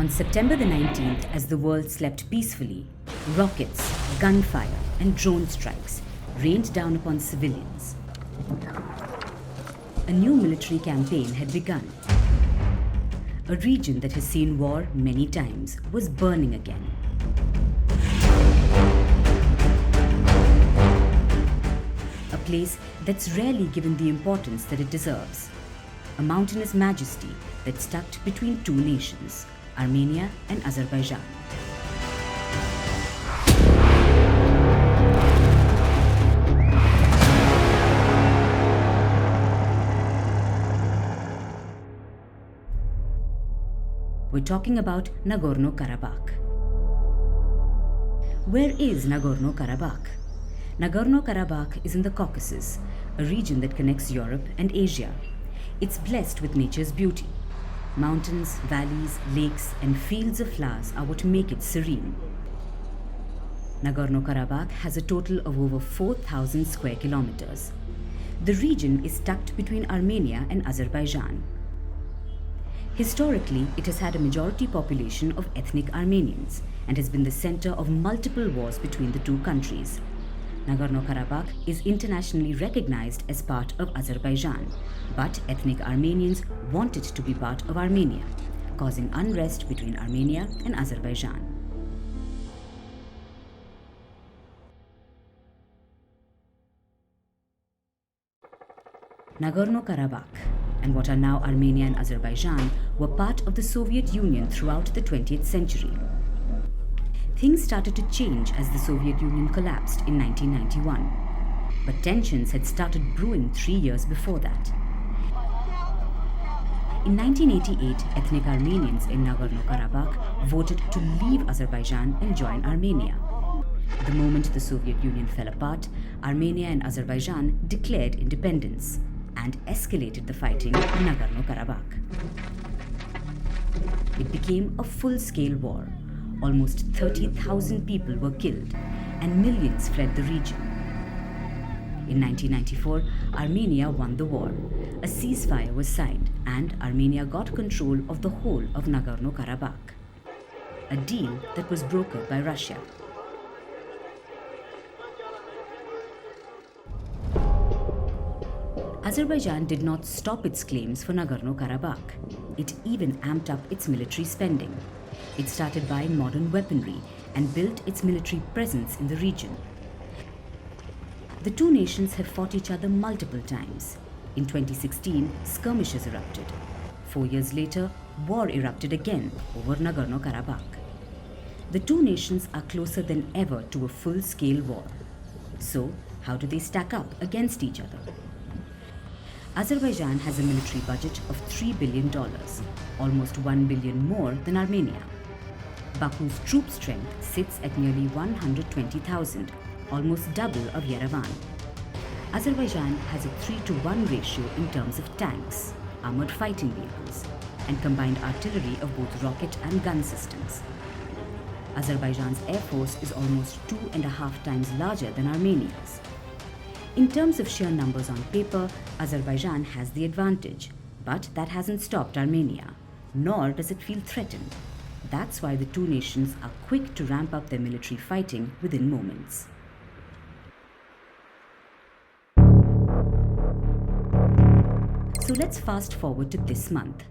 On September the 19th, as the world slept peacefully, rockets, gunfire, and drone strikes rained down upon civilians. A new military campaign had begun. A region that has seen war many times was burning again. A place that's rarely given the importance that it deserves. A mountainous majesty that's tucked between two nations, Armenia and Azerbaijan. We're talking about Nagorno-Karabakh. Where is Nagorno-Karabakh? Nagorno-Karabakh is in the Caucasus, a region that connects Europe and Asia. It's blessed with nature's beauty. Mountains, valleys, lakes, and fields of flowers are what make it serene. Nagorno-Karabakh has a total of over 4,000 square kilometers. The region is tucked between Armenia and Azerbaijan. Historically, it has had a majority population of ethnic Armenians and has been the center of multiple wars between the two countries. Nagorno-Karabakh is internationally recognized as part of Azerbaijan, but ethnic Armenians want it to be part of Armenia, causing unrest between Armenia and Azerbaijan. Nagorno-Karabakh and what are now Armenia and Azerbaijan were part of the Soviet Union throughout the 20th century. Things started to change as the Soviet Union collapsed in 1991, but tensions had started brewing 3 years before that. In 1988, ethnic Armenians in Nagorno-Karabakh voted to leave Azerbaijan and join Armenia. The moment the Soviet Union fell apart, Armenia and Azerbaijan declared independence and escalated the fighting in Nagorno-Karabakh. It became a full-scale war. Almost 30,000 people were killed and millions fled the region. In 1994, Armenia won the war. A ceasefire was signed and Armenia got control of the whole of Nagorno-Karabakh. A deal that was brokered by Russia. Azerbaijan did not stop its claims for Nagorno-Karabakh. It even amped up its military spending. It started buying modern weaponry and built its military presence in the region. The two nations have fought each other multiple times. In 2016, skirmishes erupted. 4 years later, war erupted again over Nagorno-Karabakh. The two nations are closer than ever to a full-scale war. So, how do they stack up against each other? Azerbaijan has a military budget of $3 billion, almost $1 billion more than Armenia. Baku's troop strength sits at nearly 120,000, almost double of Yerevan. Azerbaijan has a 3-to-1 ratio in terms of tanks, armored fighting vehicles, and combined artillery of both rocket and gun systems. Azerbaijan's air force is almost 2.5 times larger than Armenia's. In terms of sheer numbers on paper, Azerbaijan has the advantage, but that hasn't stopped Armenia, nor does it feel threatened. That's why the two nations are quick to ramp up their military fighting within moments. So let's fast forward to this month.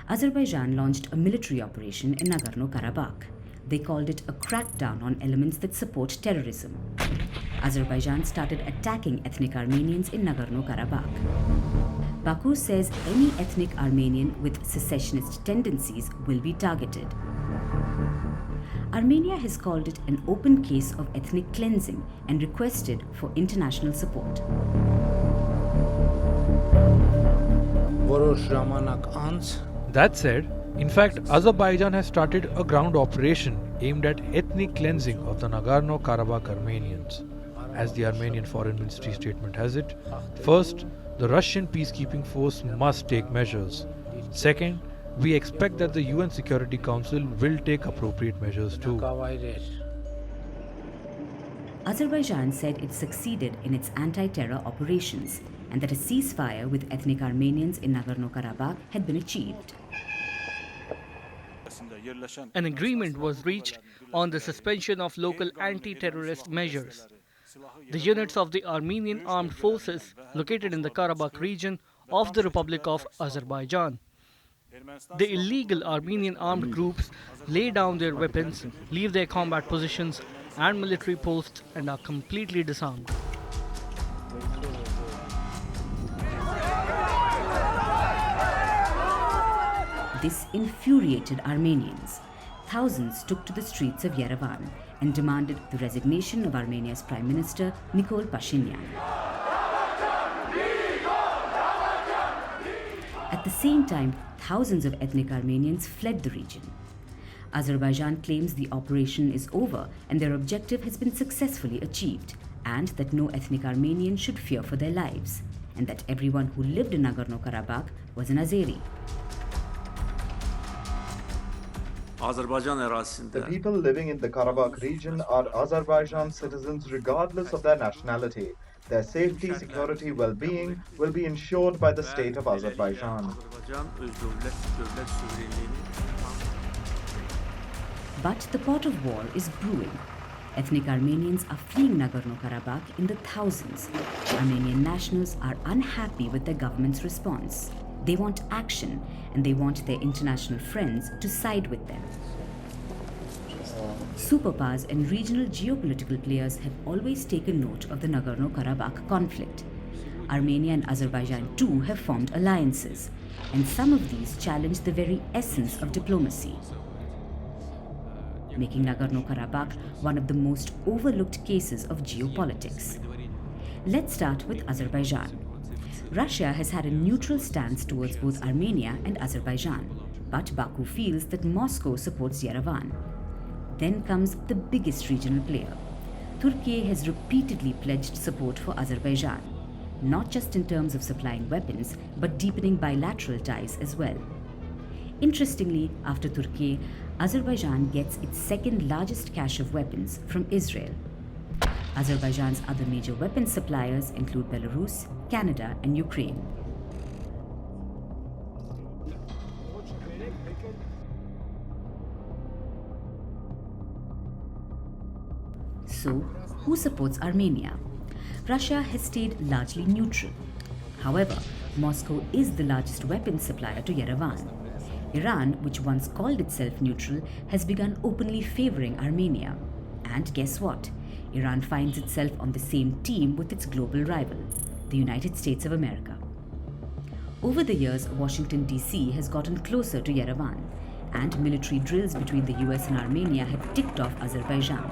Azerbaijan launched a military operation in Nagorno-Karabakh. They called it a crackdown on elements that support terrorism. Azerbaijan started attacking ethnic Armenians in Nagorno-Karabakh. Baku says any ethnic Armenian with secessionist tendencies will be targeted. Armenia has called it an open case of ethnic cleansing and requested for international support. That said, in fact, Azerbaijan has started a ground operation aimed at ethnic cleansing of the Nagorno-Karabakh Armenians. As the Armenian Foreign Ministry statement has it, first, the Russian peacekeeping force must take measures. Second, we expect that the UN Security Council will take appropriate measures too. Azerbaijan said it succeeded in its anti-terror operations and that a ceasefire with ethnic Armenians in Nagorno-Karabakh had been achieved. An agreement was reached on the suspension of local anti-terrorist measures. The units of the Armenian armed forces located in the Karabakh region of the Republic of Azerbaijan. The illegal Armenian armed groups lay down their weapons, leave their combat positions and military posts and are completely disarmed. This infuriated Armenians. Thousands took to the streets of Yerevan and demanded the resignation of Armenia's Prime Minister Nikol Pashinyan. At the same time, thousands of ethnic Armenians fled the region. Azerbaijan claims the operation is over and their objective has been successfully achieved, and that no ethnic Armenian should fear for their lives, and that everyone who lived in Nagorno-Karabakh was an Azeri. The people living in the Karabakh region are Azerbaijan citizens regardless of their nationality. Their safety, security, well-being will be ensured by the state of Azerbaijan. But the pot of war is brewing. Ethnic Armenians are fleeing Nagorno-Karabakh in the thousands. Armenian nationals are unhappy with their government's response. They want action, and they want their international friends to side with them. Superpowers and regional geopolitical players have always taken note of the Nagorno-Karabakh conflict. Armenia and Azerbaijan too have formed alliances, and some of these challenge the very essence of diplomacy, making Nagorno-Karabakh one of the most overlooked cases of geopolitics. Let's start with Azerbaijan. Russia has had a neutral stance towards both Armenia and Azerbaijan, but Baku feels that Moscow supports Yerevan. Then comes the biggest regional player. Turkey has repeatedly pledged support for Azerbaijan, not just in terms of supplying weapons, but deepening bilateral ties as well. Interestingly, after Turkey, Azerbaijan gets its second largest cache of weapons from Israel. Azerbaijan's other major weapons suppliers include Belarus, Canada, and Ukraine. So, who supports Armenia? Russia has stayed largely neutral. However, Moscow is the largest weapons supplier to Yerevan. Iran, which once called itself neutral, has begun openly favoring Armenia. And guess what? Iran finds itself on the same team with its global rival, the United States of America. Over the years, Washington, D.C. has gotten closer to Yerevan, and military drills between the US and Armenia have ticked off Azerbaijan.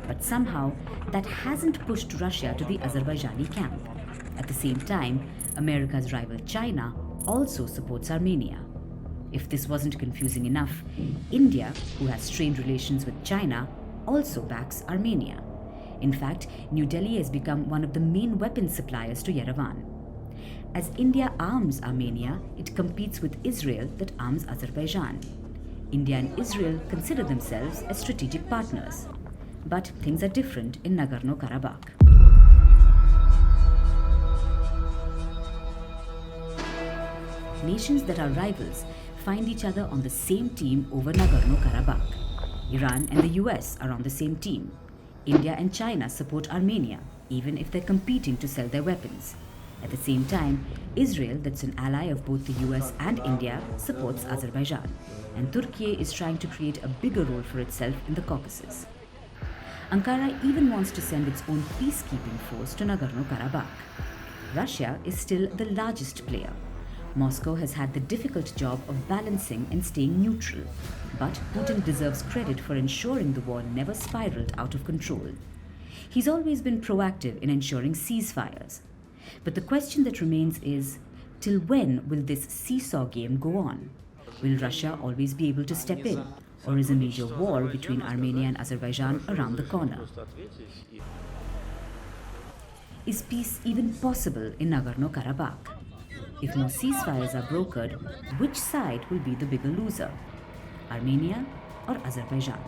But somehow, that hasn't pushed Russia to the Azerbaijani camp. At the same time, America's rival China also supports Armenia. If this wasn't confusing enough, India, who has strained relations with China, also backs Armenia. In fact, New Delhi has become one of the main weapons suppliers to Yerevan. As India arms Armenia, it competes with Israel that arms Azerbaijan. India and Israel consider themselves as strategic partners. But things are different in Nagorno-Karabakh. Nations that are rivals find each other on the same team over Nagorno-Karabakh. Iran and the US are on the same team. India and China support Armenia, even if they're competing to sell their weapons. At the same time, Israel, that's an ally of both the US and India, supports Azerbaijan. And Turkey is trying to create a bigger role for itself in the Caucasus. Ankara even wants to send its own peacekeeping force to Nagorno-Karabakh. Russia is still the largest player. Moscow has had the difficult job of balancing and staying neutral, but Putin deserves credit for ensuring the war never spiraled out of control. He's always been proactive in ensuring ceasefires. But the question that remains is, till when will this seesaw game go on? Will Russia always be able to step in, or is a major war between Armenia and Azerbaijan around the corner? Is peace even possible in Nagorno-Karabakh? If no ceasefires are brokered, which side will be the bigger loser? Armenia or Azerbaijan?